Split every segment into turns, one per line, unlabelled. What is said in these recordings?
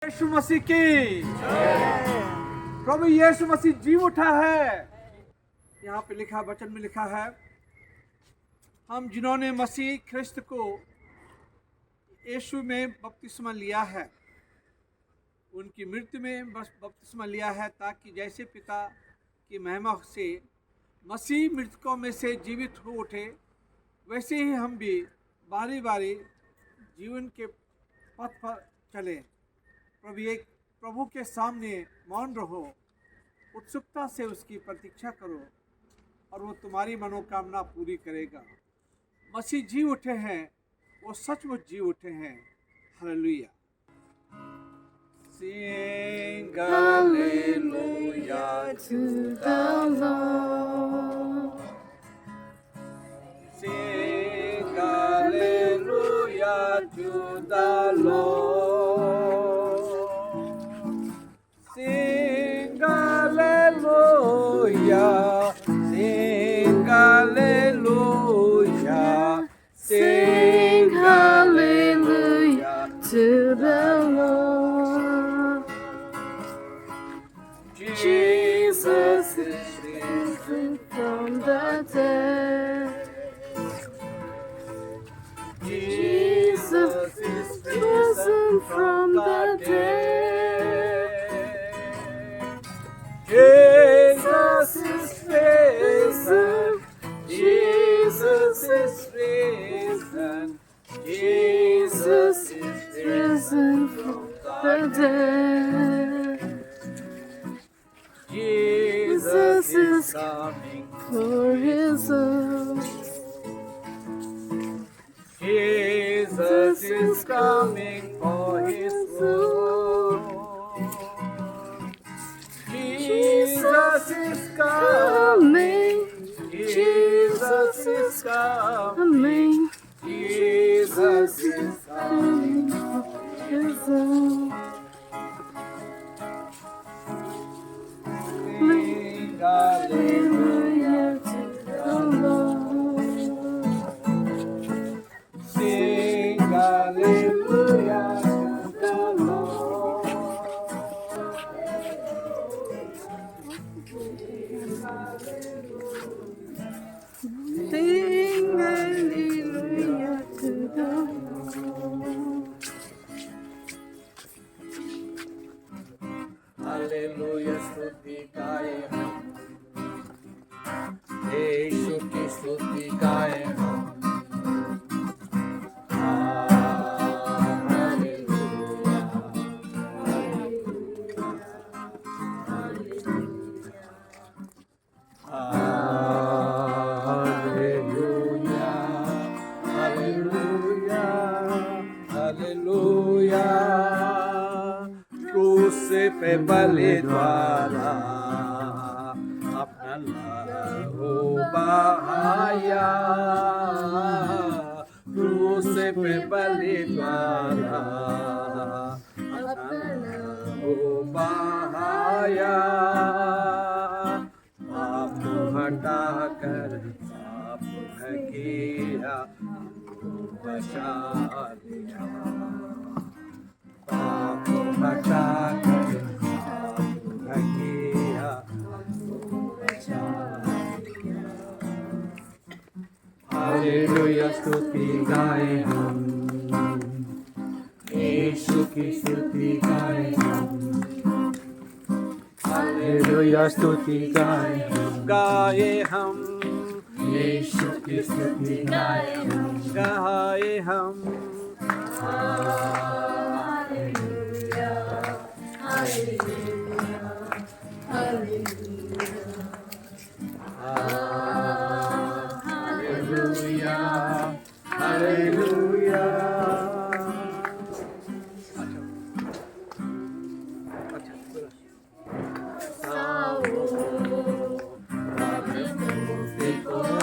यीशु मसीह की प्रभु यीशु मसीह जी उठा है। यहाँ पे लिखा, वचन में लिखा है, हम जिन्होंने मसीह ख्रिस्त को यीशु में बपतिस्मा लिया है, उनकी मृत्यु में बपतिस्मा लिया है, ताकि जैसे पिता की महिमा से मसीह मृतकों में से जीवित हो उठे, वैसे ही हम भी बारी बारी जीवन के पथ पर चले। प्रभु के सामने मौन रहो, उत्सुकता से उसकी प्रतीक्षा करो और वो तुम्हारी मनोकामना पूरी करेगा। मसीह जी उठे हैं, वो सचमुच जी उठे हैं। Hallelujah. Sing hallelujah to the Lord. Sing hallelujah to the Lord. Sing hallelujah. Sing hallelujah.
Sing hallelujah to the Lord. Jesus is risen from the dead. Jesus is risen from the dead.
Jesus is risen. Jesus is risen.
Jesus is risen from the dead.
Jesus is coming
for his own.
Jesus is coming for his own. Jesus is coming. Jesus is coming. Jesus is coming
for his own.
Sing hallelujah
to the Lord.
Sing hallelujah to the Lord.
Sing hallelujah to the Lord.
Hallelujah स्तुति गाए हम, यीशु की स्तुति गाए हम। Hallelujah, hallelujah, hallelujah, hallelujah. क्रूस पे बलि द्वारा अपना लहू बहाया, क्रूस पे बलि द्वारा अपना लहू बहाया। पाप हटा कर पाप किया, बचा लिया। पाप हटा कर किया, बचा लिया। हालेलुया स्तुति गाए हम, यीशु की स्तुति गाए हम। हालेलुया स्तुति गाए हम, यीशु की स्तुति गाए हम।
Hallelujah, hallelujah, hallelujah.
Hallelujah, hallelujah.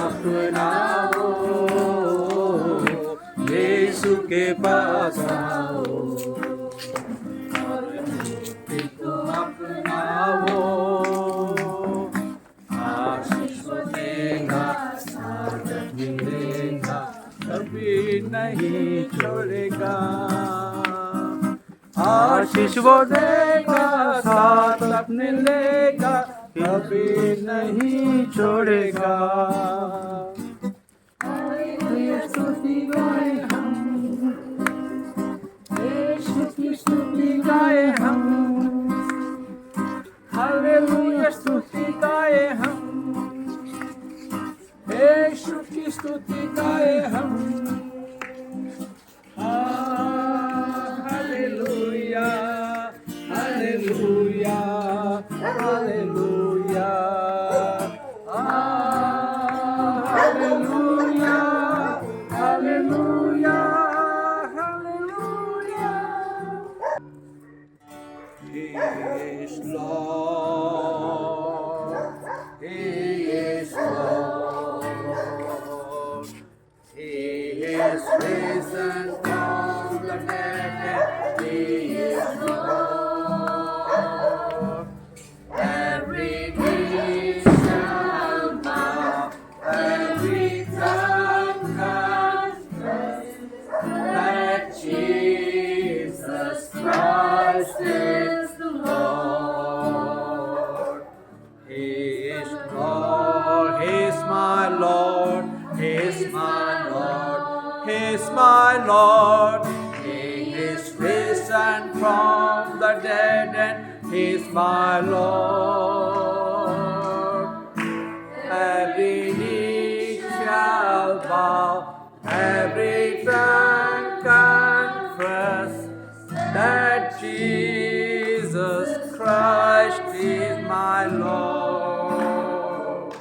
अपनाओ, यीशु के पास आओ, अपनाओ। आशीष देगा, साथ मिलेगा, कभी नहीं छोड़ेगा। आशीष कुछ वो देगा, साथ अपने लेगा, कभी नहीं छोड़ेगा। हालेलुया स्तुति गाए हम, यीशु की स्तुति गाए हम। हालेलुया स्तुति गाए हम, यीशु की स्तुति गाए हम। Hallelujah hallelujah hallelujah hallelujah hallelujah hallelujah. He is Lord, He is Lord, He is risen from the dead, He is Lord. Every knee shall bow, every tongue confess that Jesus Christ is the Lord. He is Lord, He is my Lord, He is my Lord, He is my Lord. He is risen from the dead and He is my Lord. Every knee shall bow, every tongue confess that Jesus Christ is my Lord.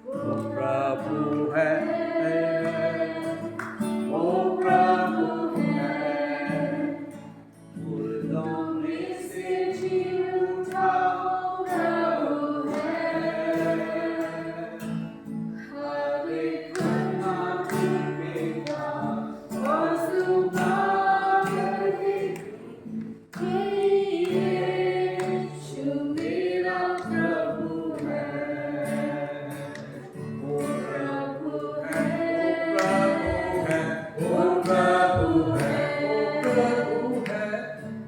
वो प्रभु है, वो प्रभु है, फूलों में से जी उठा प्रभु है। हर एक ना झुकेगा और सुबह यीशु मेरा प्रभु है। वो प्रभु है, वो प्रभु है, वो प्रभु है,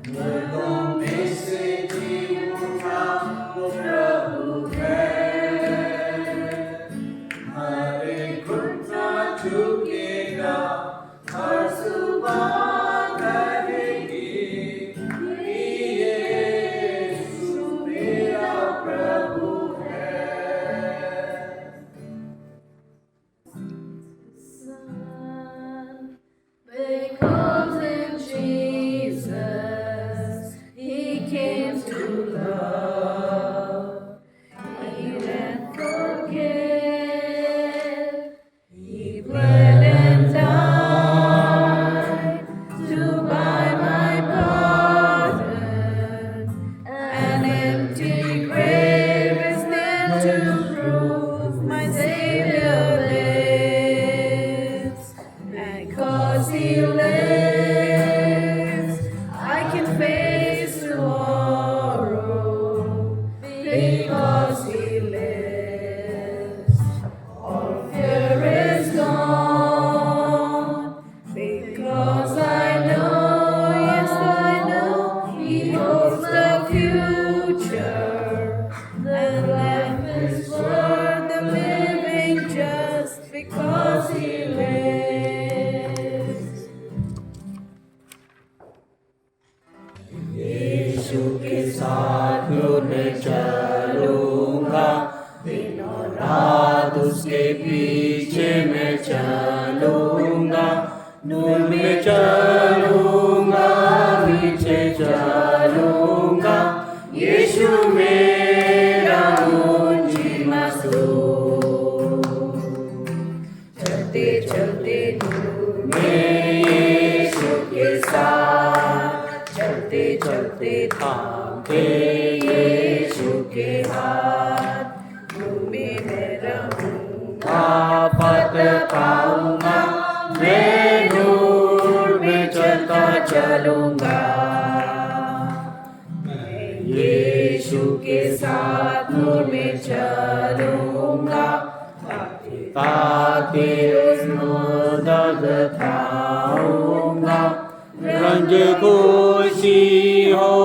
मुर्दों में से जी उठा वो प्रभु है। हर एक घुटना झुकेगा, हर सुबह कहेगी कि यीशु मेरा प्रभु है।
Because in Jesus He came to love, heal and forgive. He bled and died to buy my pardon. An empty grave is there to prove my Savior lives. And 'cause He lives, I can face tomorrow. Because He lives, all fear is gone. Because I know, yes I know, He holds the future. That life is worth the living just because He lives.
यीशु के साथ नूर में चलूंगा, दिन और रात उसके पीछे मैं चलूंगा। नूर में चलूंगा, पीछे चलूंगा, यीशु मेरा मुझे मसूम। चलते चलते नूर में यीशु के साथ, चलते चलते थामते यीशु के हाथ। नूर में मैं रहूंगा, पद पाऊंगा, मैं नूर में चलता चलूंगा। मैं यीशु के साथ नूर में चलूंगा, ताकि उसको दर्द खाऊंगा। रंज खुशी हो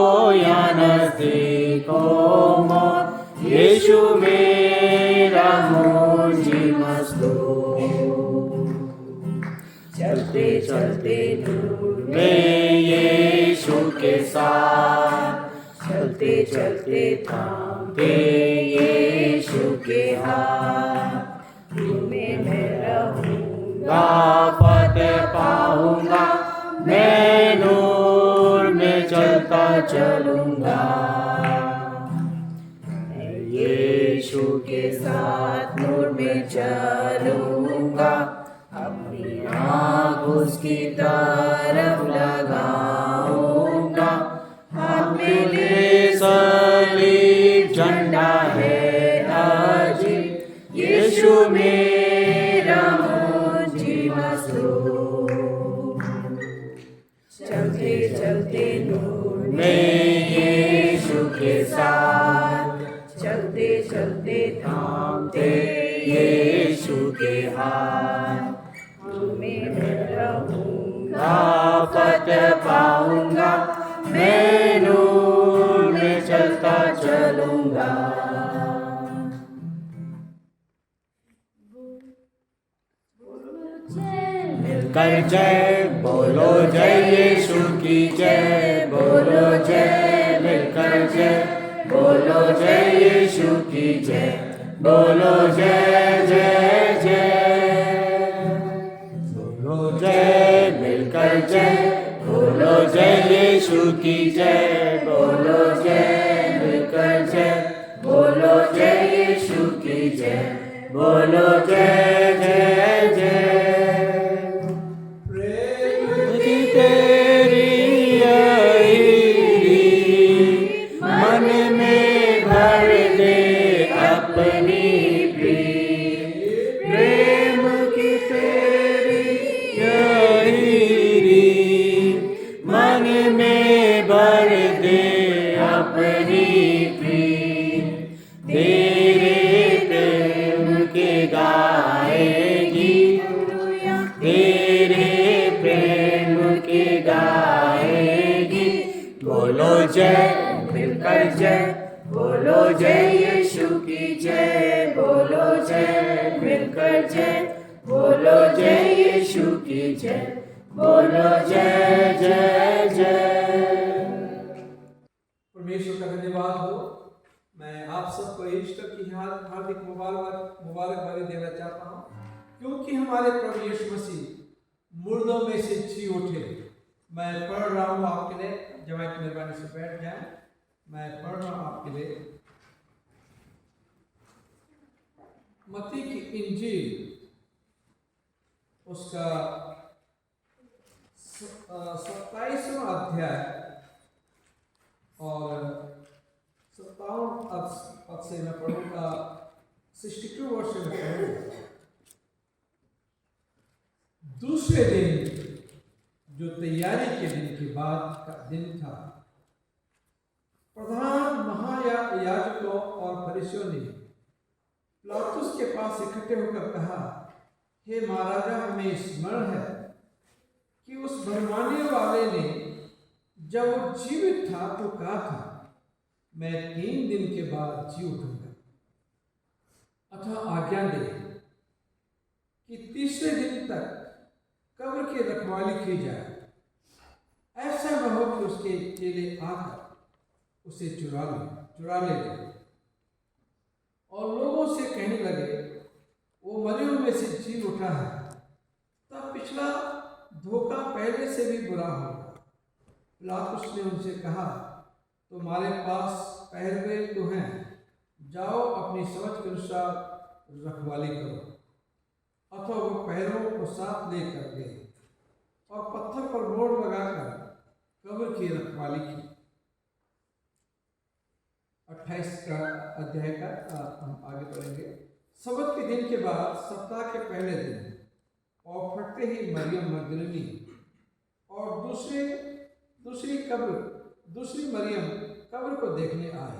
यीशु मेरा मुझी मस्तू। चलते चलते नूर में यीशु के साथ, चलते चलते थामते यीशु के हाथ। तुम्हें मैं रहूंगा, फतेह पाऊंगा, मैं नूर में चलता चलूंगा। यीशु के साथ नूर में चलूंगा, अपनी आँख उसकी तरफ लगाऊंगा। हाथ में ले सलीब झंडा है अजीब, यीशु मेरा मुझी मसलूब। चलते चलते नूर में यीशु के साथ, चलते चलते थामते यीशु के हाथ। तुम्हें मैं रहूंगा, फतेह पाऊंगा, मैं नूर में चलता चलूंगा। मिलकर जय बोलो, जय यीशु की जय बोलो, जय मिलकर जय बोलो, जय यीशु की जय बोलो, जय जय जय बोलो, जय मिलकर जय बोलो, जय यीशु की जय बोलो, जय मिलकर जय बोलो, जय यीशु की जय बोलो, जय जय जय। प्रेम की तेरी आईरी मन में भर दे अपनी प्रीत। प्रेम की तेरी आईरी मन में भर दे अपनी प्रीत। तेरे प्रेम के गाएगी, तेरे प्रेम के गाएगी। बोलो जय मिलकर जय बोलो, जय यीशु की जय बोलो, जय मिलकर जय बोलो, जय यीशु की जय बोलो, जय जय जय।
परमेश्वर का धन्यवाद हो। मैं आप सबको ईस्टर की हार्दिक मुबारकबादी देना चाहता हूँ, क्योंकि हमारे प्रभु यीशु मसीह मुर्दों में से जी उठे। मैं पढ़ रहा हूँ आपके लिए, जब आप मेहरबानी से बैठ जाएं। मैं पढ़ रहा हूँ आपके लिए मत्ती की इंजील, उसका 27वां अध्याय और 57 पद से मैं पढ़ूंगा, 62 वर्ष से मैं पढ़ूंगा। दूसरे दिन, जो तैयारी के दिन के बाद का दिन था, प्रधान महायाजकों और फरीसियों ने पिलातुस के पास इकट्ठे होकर कहा, हे महाराजा, हमें स्मरण है कि उस भरमाने वाले ने जब वो जीवित था तो कहा था, मैं 3 दिन के बाद जी उठूंगा। अतः आज्ञा दे कि तीसरे दिन तक कब्र की रखवाली की जाए, ऐसा न हो कि उसके चेले आकर उसे चुरा ले और लोगों से कहने लगे, वो मरे हुए में से जी उठा है। तब पिछला धोखा पहले से भी बुरा होगा। पिलातुस ने उनसे कहा, तुम्हारे पास पहलवे तो हैं, जाओ अपनी समझ के अनुसार रखवाली करो। अथवा वो पहरों को साथ लेकर गए और पत्थर पर मोड़ लगाकर कब्र की रखवाली की। 28 का अध्याय का हम आगे बढ़ेंगे। सबत के दिन के बाद सप्ताह के पहले दिन और फटते ही मरियम मगदलीनी और दूसरी मरियम कब्र को देखने आए,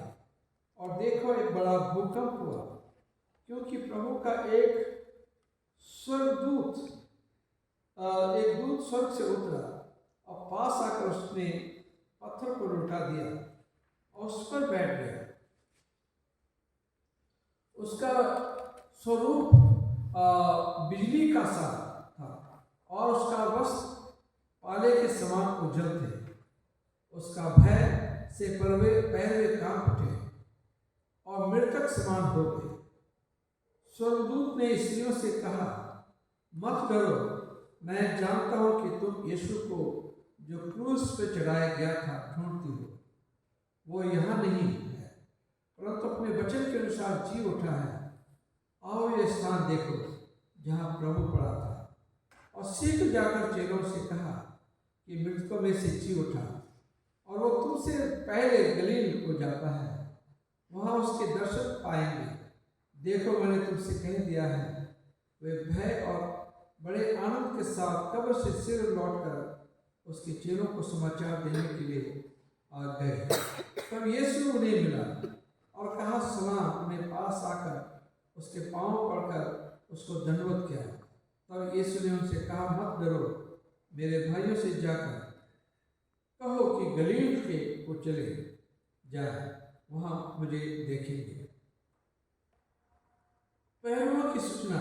और देखो एक बड़ा भूकंप हुआ, क्योंकि प्रभु का एक दूत स्वर्ग से उतरा और पास आकर उसने पत्थर को लुटा दिया और उस पर बैठ गया। उसका स्वरूप बिजली का सा था और उसका वस्त्र पाले के समान उज्जवल थे। उसका भय से पहले कांप उठे और मृतक समान हो गए। स्वर्गदूत ने स्त्रियों से कहा, मत डरो, मैं जानता हूं कि तुम यीशु को जो क्रूस पर चढ़ाया गया था ढूंढती हो। वो यहाँ नहीं है, परंतु अपने वचन के अनुसार जी उठा है। आओ ये स्थान देखो जहाँ प्रभु पड़ा था। और शीघ्र जाकर चेलों से कहा कि मृतकों में से जी उठा और वो तुमसे पहले गलील को जाता है, वहाँ उसके दर्शन पाएंगे। देखो, मैंने तुमसे कह दिया है। वे भय और बड़े आनंद के साथ कब्र से सिर लौटकर उसके चेलों को समाचार देने के लिए आ गए। तब यीशु उन्हें मिला और कहा सलाम। उन्हें पास आकर उसके पांव पड़कर उसको दंडवत किया। तब यीशु ने उनसे कहा, मत डरो, मेरे भाइयों से जाकर कहो कि गलील के को चले जाए, वहां मुझे देखेंगे। पैरों की सूचना।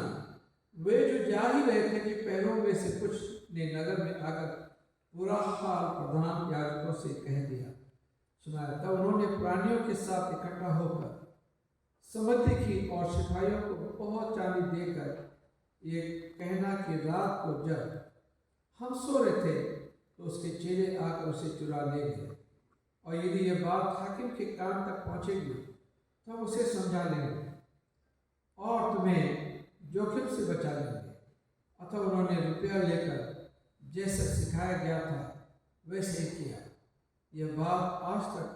वे जो जा ही रहे थे कि पैरों में से कुछ ने नगर में आकर पूरा हाल प्रधान याजकों से कह दिया सुनाया। तब उन्होंने प्राणियों के साथ इकट्ठा होकर समझी की और सिपाहियों को बहुत चांदी देकर ये कहना कि रात को जब हम सो रहे थे तो उसके चेले आकर उसे चुरा ले गए, और यदि यह बात हाकिम के कान तक पहुंचेगी तो हम उसे समझा लेंगे और तुम्हें जोखिम से बचा लेंगे। अतः उन्होंने रुपया लेकर जैसा सिखाया गया था वैसे ही किया। यह बात आज तक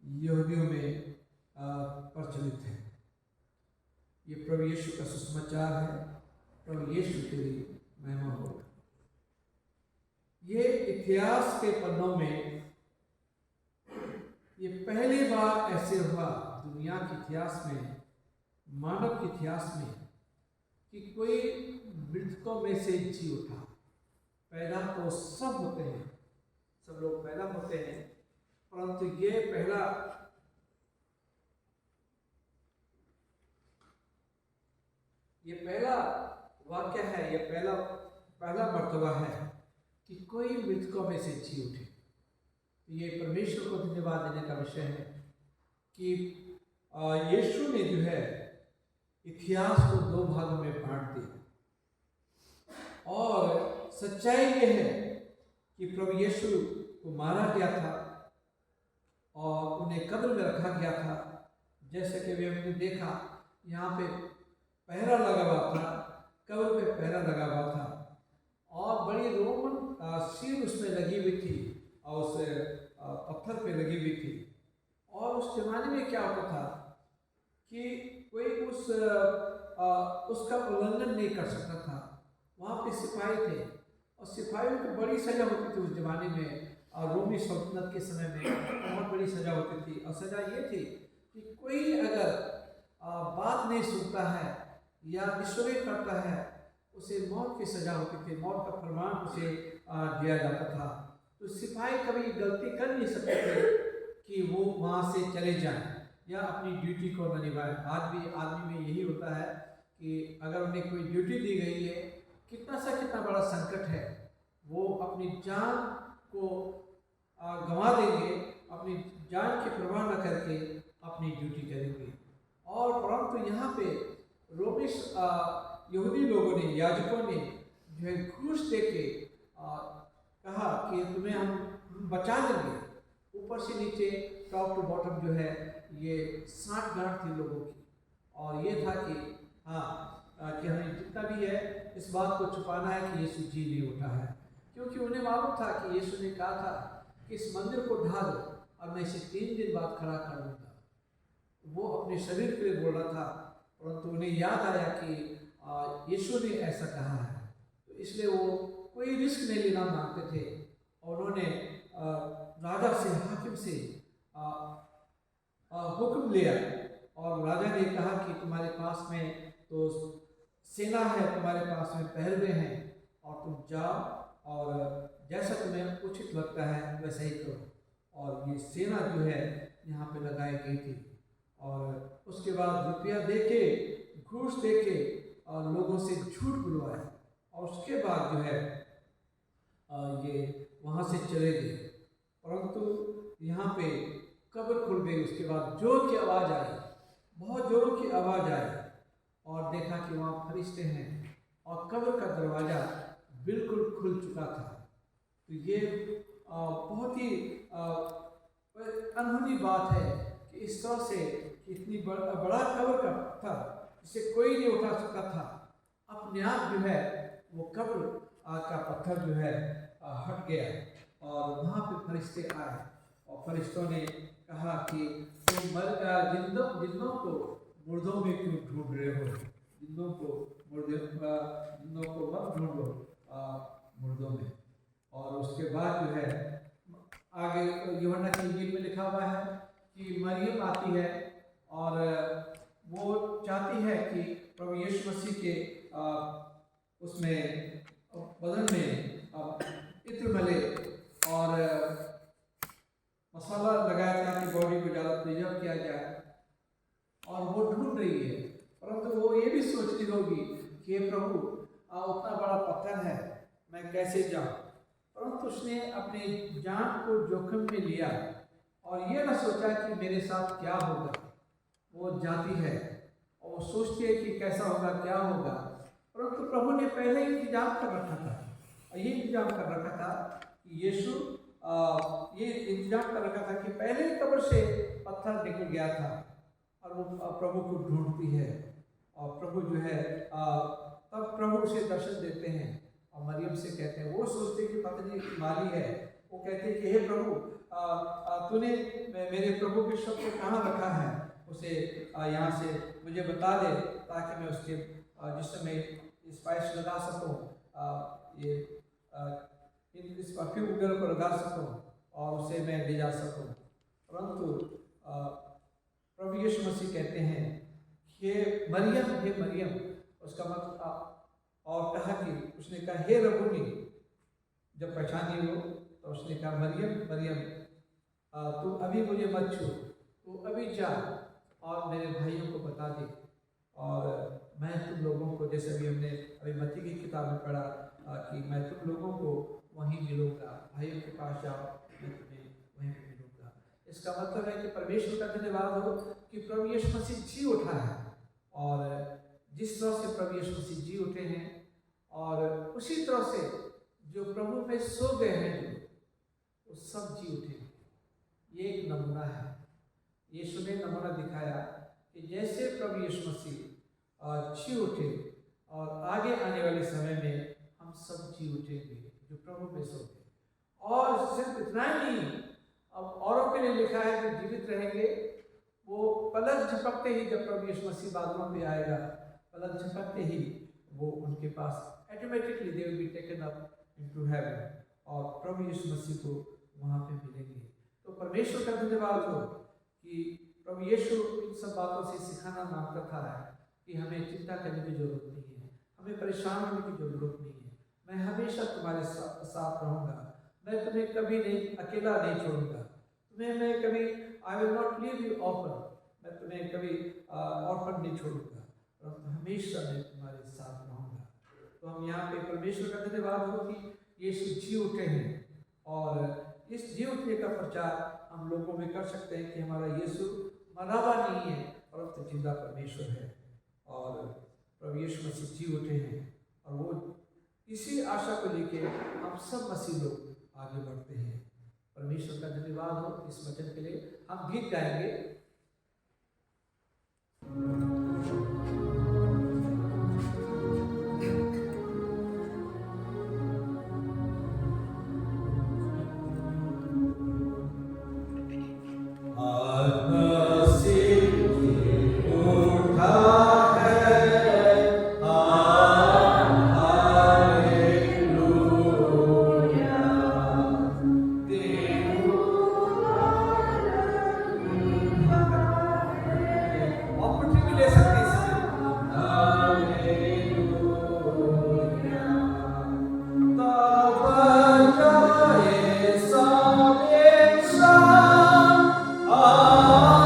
यहूदियों में प्रचलित है। ये प्रभु यीशु का सुसमाचार है। प्रभु यीशु के लिए महिमा हो। ये इतिहास के पन्नों में ये पहली बार ऐसे हुआ दुनिया के इतिहास में, मानव के इतिहास में, कि कोई मृतकों में से जी उठा। पैदा तो सब होते हैं, सब लोग पैदा होते हैं, परंतु ये पहला वाक्य है, ये पहला मर्तबा है कि कोई मृतकों में से जी उठे। ये परमेश्वर को धन्यवाद देने का विषय है कि यीशु ने जो है इतिहास को दो भागों में बांट दिया। और सच्चाई ये है कि प्रभु यीशु को मारा गया था और उन्हें कब्र में रखा गया था। जैसे कि वे हमने देखा, यहाँ पे पहरा लगा हुआ था, कब्र पे पहरा लगा हुआ था और बड़ी रोमन सील उसमें लगी हुई थी और उस पत्थर पे लगी हुई थी। और उस जमाने में क्या होता था कि कोई उसका उल्लंघन नहीं कर सकता था। वहाँ पे सिपाही थे और सिपाहियों को बड़ी सजा होती थी उस जमाने में। और रोमी सल्तनत के समय में बहुत बड़ी सजा होती थी। और सजा ये थी कि कोई अगर बात नहीं सुनता है या ईश्वरी करता है, उसे मौत की सजा होती थी, मौत का फरमान उसे दिया जाता था। तो सिपाही कभी गलती कर नहीं सकते थे कि वो वहाँ से चले जाएं या अपनी ड्यूटी को न निभाएं। आज भी आदमी में यही होता है कि अगर उन्हें कोई ड्यूटी दी गई है, कितना बड़ा संकट है, वो अपनी जान को गंवा देंगे, अपनी जान की परवाह न करके अपनी ड्यूटी करेंगे। और परंतु यहाँ पे रोमी यहूदी लोगों ने, याजकों ने जो है घूस दे के कहा कि तुम्हें हम बचा लेंगे। ऊपर से नीचे, टॉप टू बॉटम जो है ये 60 गांठ थी लोगों की। और ये था कि कि हमें जितना भी है इस बात को छुपाना है कि यीशु जी नहीं उठा है, क्योंकि उन्हें मालूम था कि यीशु ने कहा था कि इस मंदिर को ढा दो और मैं इसे 3 दिन बाद खड़ा कर दूंगा। वो अपने शरीर के लिए बोल रहा था, परंतु उन्हें याद आया कि यीशु ने ऐसा कहा है, तो इसलिए वो कोई रिस्क नहीं लेना मांगते थे। और उन्होंने राजा से, हाकिम से हुक्म लिया और राजा ने कहा कि तुम्हारे पास में तो सेना है, तुम्हारे पास में पहलवे हैं और तुम जाओ और जैसा तुम्हें उचित लगता है वैसा ही करो। और ये सेना जो है यहाँ पे लगाई गई थी और उसके बाद रुपया देके, घूस देके और लोगों से झूठ बुलवाया, और उसके बाद जो है ये वहाँ से चले गए। परंतु यहाँ पे कब्र खुल गई। उसके बाद जोर की आवाज़ आई, बहुत जोरों की आवाज़ आई, और देखा कि वहाँ फरिश्ते हैं और कब्र का दरवाज़ा बिल्कुल खुल चुका था। तो ये बहुत ही अनहोनी बात है कि इस तरह से इतनी बड़ा कब्र का पत्थर जिसे कोई नहीं उठा सकता था, अपने आप जो है वो कब्र का पत्थर जो है हट गया, और वहाँ पे फरिश्ते आए और फरिश्तों ने कहा कि तुम जिंदों को मुर्दों में क्यों ढूंढ रहे हो, जिंदों को मत ढूंढो मुर्दों में। और उसके बाद जो है आगे यूहन्ना की इंजील में लिखा हुआ है कि मरियम आती है और वो चाहती है कि प्रभु यीशु मसीह के उसमें बदन में इत्र मले और मसाला लगाया ताकि बॉडी को ज़्यादा प्रिजर्व किया जाए, और वो ढूंढ रही है। परंतु वो ये भी सोच रही होगी कि प्रभु उतना बड़ा पत्थर है, मैं कैसे जाऊँ। परंतु उसने अपनी जान को जोखिम में लिया और ये ना सोचा कि मेरे साथ क्या होगा। वो जाती है और वो सोचती है कि कैसा होगा, क्या होगा। परंतु प्रभु ने पहले ही इंतजाम कर रखा था, और ये इंतजाम कर रखा था कि यीशु ये इंतजाम कर रखा था कि पहले ही कब्र से पत्थर निकल गया था, और वो प्रभु को ढूंढती है, और प्रभु जो है तब प्रभु उसे दर्शन देते हैं और मरियम से कहते हैं, वो सोचते कि पत्नी माली है, वो कहते हैं कि हे प्रभु तूने मेरे प्रभु के शव को कहाँ रखा है, उसे यहाँ से मुझे बता दे ताकि मैं उसके जिसमें स्पाइस लगा सकूँ, ये इस परफ्यूम वगैरह को लगा सकूँ और उसे मैं ले जा सकूँ। परंतु प्रभु यीशु मसीह कहते हैं हे मरियम, उसका मतलब, और कहा कि उसने कहा हे रबूनी, जब पहचानी हो तो उसने कहा मरियम तू अभी मुझे मत छू, तू अभी जा और मेरे भाइयों को बता दे, और मैं तुम लोगों को, जैसे अभी हमने अभी मत्ती की किताब में पढ़ा कि मैं तुम लोगों को वहीं मिलूंगा, भाइयों के पास जाओ मैं तुम्हें वहीं पर मिलूंगा। इसका मतलब है कि परमेश्वर का धन्यवाद हो कि प्रभु यीशु मसीह जी उठा है, और जिस तरह से प्रभु यीशु मसीह जी उठे हैं और उसी तरह से जो प्रभु में सो गए हैं वो सब जी उठे। ये एक नमूना है। यीशु ने नमूना दिखाया कि जैसे प्रभु यीशु मसीह जी उठे, और आगे आने वाले समय में हम सब जी उठेंगे जो प्रभु में सो गए। और सिर्फ इतना ही नहीं, अब औरों के लिए लिखा है कि जीवित रहेंगे, वो पलक झपकते ही, जब प्रभु यीशु मसीह बादलों में आएगा, पलक झपकते ही वो उनके पास automatically they will be taken up into heaven, और प्रभु यीशु मसीह को वहाँ पे मिलेंगे। तो परमेश्वर का धन्यवाद हो कि प्रभु यीशु इन सब बातों से सिखाना नाम रखा है कि हमें चिंता करने की जरूरत नहीं है, हमें परेशान होने की जरूरत नहीं है। मैं हमेशा तुम्हारे साथ रहूँगा, मैं तुम्हें कभी नहीं अकेला नहीं छोड़ूंगा, तुम्हें मैं कभी I will not leave you orphan, मैं तुम्हें कभी ऑर्फन नहीं छोड़ूंगा, परंतु हमेशा मैं तुम्हारे साथ रहूँगा। तो हम यहाँ पे परमेश्वर का धन्यवाद हो कि यीशु जी उठे हैं, और इस जी उठने का प्रचार हम लोगों में कर सकते हैं कि हमारा यीशु मरा हुआ नहीं है परंतु जिंदा परमेश्वर है, और प्रभु यीशु मसीह जी उठे हैं, और वो इसी आशा को लेके हम सब मसीह लोग आगे बढ़ते हैं। परमेश्वर का धन्यवाद हो इस वचन के लिए। हम गीत गाएंगे।
Ah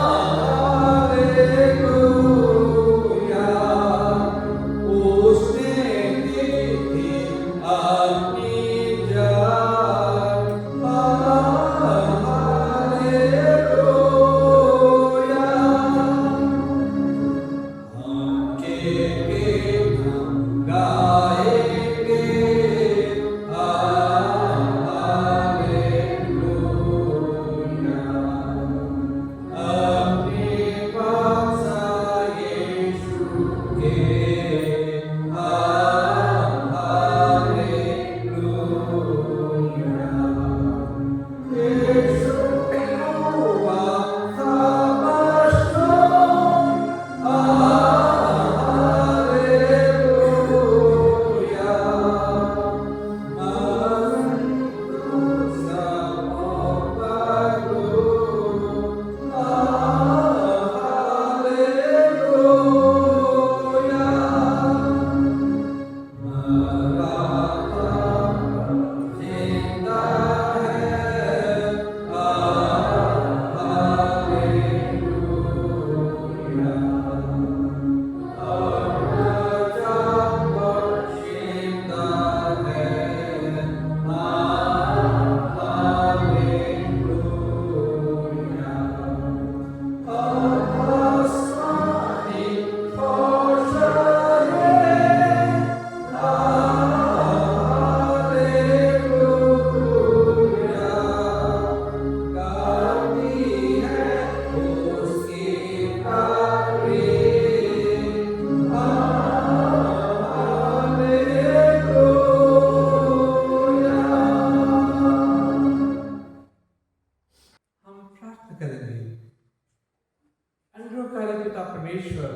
सर्वकार्य पिता परमेश्वर,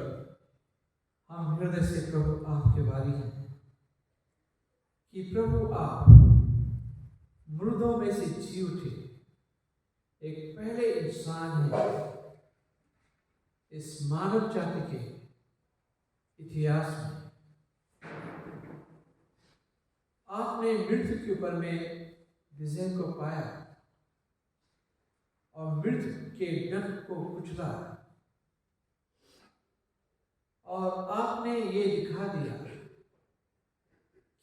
हम हृदय से प्रभु आपके वाली हैं कि प्रभु आप मुर्दों में से जी उठे एक पहले इंसान है इस मानव जाति के इतिहास में। आपने मृत्यु के ऊपर में विजय को पाया और मृत्यु के डंक को कुचला और आपने ये दिखा दिया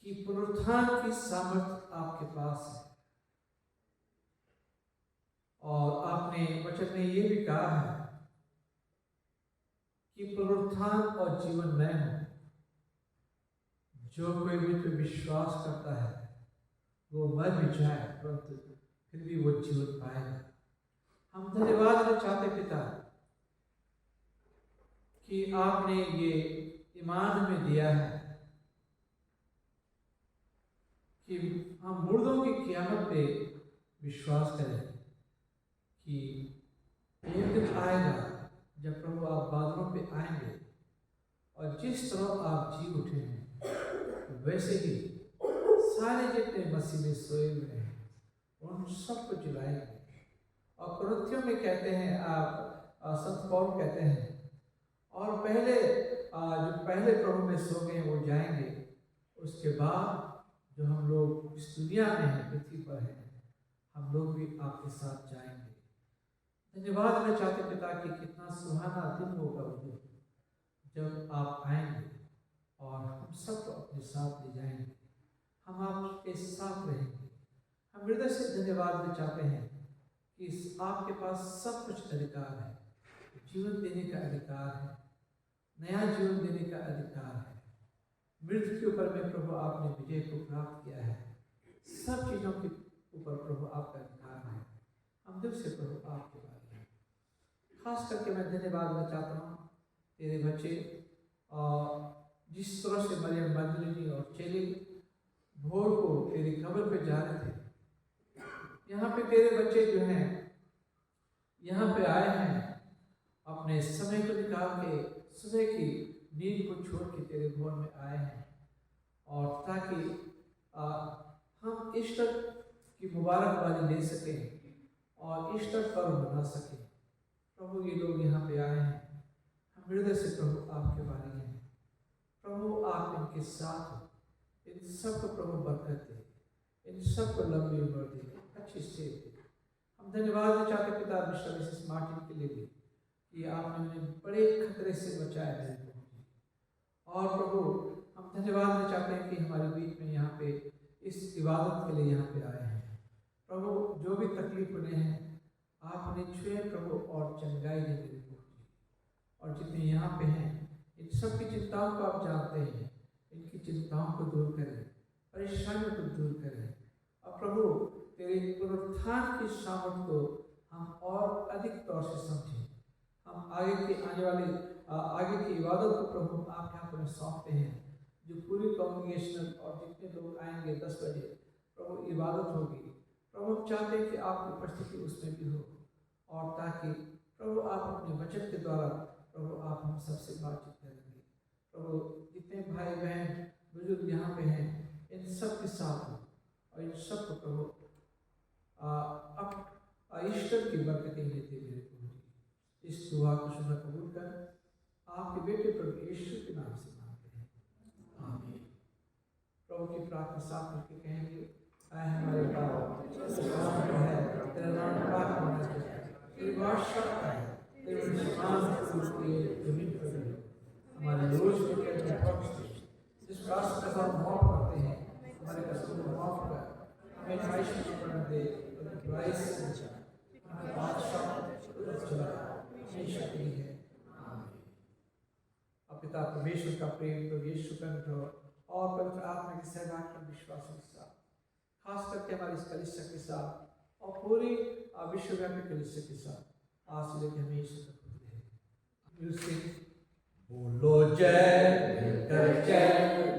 कि पुनरुत्थान की सामर्थ्य आपके पास है। और आपने वचन में ये भी कहा है कि पुनरुत्थान और जीवन मैं हूं, जो कोई मुझ पर विश्वास करता है वो मर भी जाए परंतु फिर भी वो जीवन पाएगा। हम धन्यवाद देना चाहते पिता कि आपने ये ईमान में दिया है कि हम मुर्दों की क़यामत पे विश्वास करें कि एक दिन आएगा जब प्रभु आप बादलों पे आएंगे और जिस तरह आप जी उठे हैं वैसे ही सारे जितने मसीह में सोए हुए हैं उन सबको जलाएंगे। और कुरिन्थियों में कहते हैं, आप संत पौल कहते हैं, और पहले जो पहले प्रभु में सो गए वो जाएंगे, उसके बाद जो हम लोग इस दुनिया में हैं, पृथ्वी पर हैं, हम लोग भी आपके साथ जाएंगे। धन्यवाद मैं चाहते पिता कि कितना सुहाना दिन होगा वो दिन जब आप आएंगे और हम सबको अपने साथ ले जाएंगे, हम आपके साथ रहेंगे। हम हृदय से धन्यवाद में चाहते हैं कि आपके पास सब कुछ अधिकार है, जीवन देने का अधिकार है, नया जीवन देने का अधिकार है। मृत्यु के ऊपर में प्रभु आपने विजय को प्राप्त किया है, सब चीज़ों के ऊपर प्रभु आपका अधिकार है। हम दिल से प्रभु आपके बारे में खास करके मैं धन्यवाद देना चाहता हूँ तेरे बच्चे, और जिस तरह से मरियम मगदलीनी और चेले भोर को तेरी कब्र पे जा रहे थे, यहाँ पे तेरे बच्चे जो हैं यहाँ पे आए हैं अपने समय को निकाल के, सुबह की नींद को छोड़ के तेरे भवन में आए हैं, और ताकि हम ईस्टर की मुबारकबादी ले सकें और ईस्टर पर्व मना सकें। प्रभु ये लोग यहाँ पे आए हैं, हम हृदय से प्रभु आपके बारे में, प्रभु आप इनके साथ हो, इन सबको प्रभु बरकत दे, इन सबको लंबी उम्र दे, अच्छी सेहत दे। हम धन्यवाद देना चाहते पिता मिस्टर मिसेस मार्टिन के लिए भी कि आपने उन्हें बड़े खतरे से बचाया है। और प्रभु हम धन्यवाद देना चाहते हैं कि हमारे बीच में यहाँ पे इस इबादत के लिए यहाँ पे आए हैं। प्रभु जो भी तकलीफ उन्हें है आप उन्हें छुए प्रभु और चंगाई दे प्रभु, और जितने यहाँ पे हैं इन सब की चिंताओं को आप जानते हैं, इनकी चिंताओं को दूर करें, परेशानियों को दूर करें। और प्रभु तेरे पुनरुत्थान की सामर्थ को हम और अधिक तौर से समझें। हम आगे की आने वाली आगे की इबादत को प्रभु आप यहाँ पर सौंपते हैं, जो पूरी कॉन्ग्रेगेशनल और जितने लोग आएंगे 10 बजे प्रभु इबादत होगी। प्रभु हम चाहते हैं कि आपकी उपस्थिति उसमें भी हो, और ताकि प्रभु आप अपने वचन के द्वारा प्रभु आप हम सबसे बातचीत करेंगे। प्रभु जितने भाई बहन बुजुर्ग यहाँ पे हैं इन सब के साथ हो, और इन सब को प्रभु अब ईश्वर की बरकतें लेते हुए इस दुआ को सुनना कबूल कर आपके बेटे प्रभु यीशु के नाम से मांगते हैं, आमीन। प्रभु की प्रार्थना साथ करके कहेंगे, आए हमारे बाप जो है तेरा नाम पाक होना चाहिए, तेरी बादशाह है, तेरे निशान के जमीन पर भी हमारे रोज के जिस रास्ते का हम माफ करते हैं, हमारे कसूर को माफ कर, हमें आयश में पकड़ दे, बुराई से बचा, हमारे बादशाह चला शक्ति है, आमीन। अब पिता परमेश्वर का प्रेम, प्रभु यीशु का अनुग्रह और पवित्र आत्मा की सहभाग पर विश्वास के साथ, खास करके हमारी इस कलीसिया के साथ और पूरी विश्वव्यापी कलीसिया के साथ आज से लेकर हमेशा तक रहे। बोलो जय, मिलकर जय,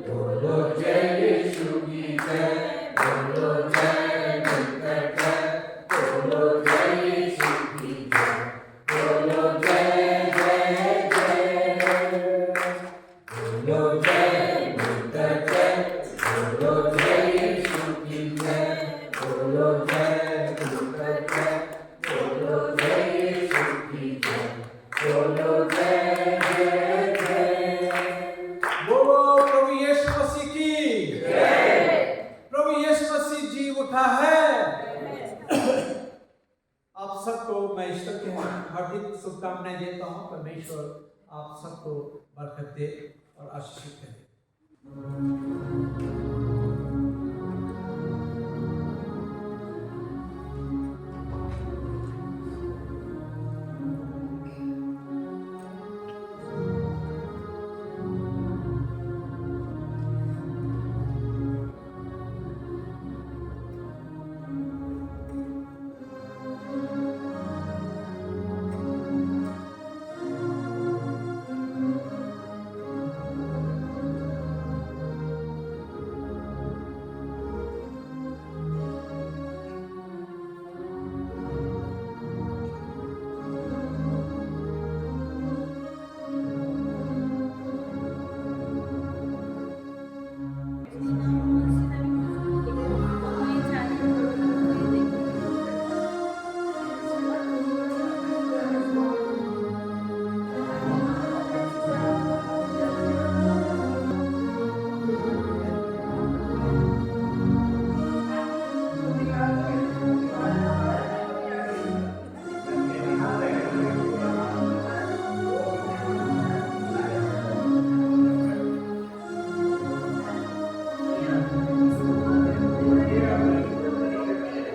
बोलो जय यीशु की जय, बोलो जय, मिलकर जय, बोलो जय यीशु की जय, बोलो जय जय शुभकामनाएं देता हूँ। परमेश्वर आप सबको बरकत दे और आशीषित करे।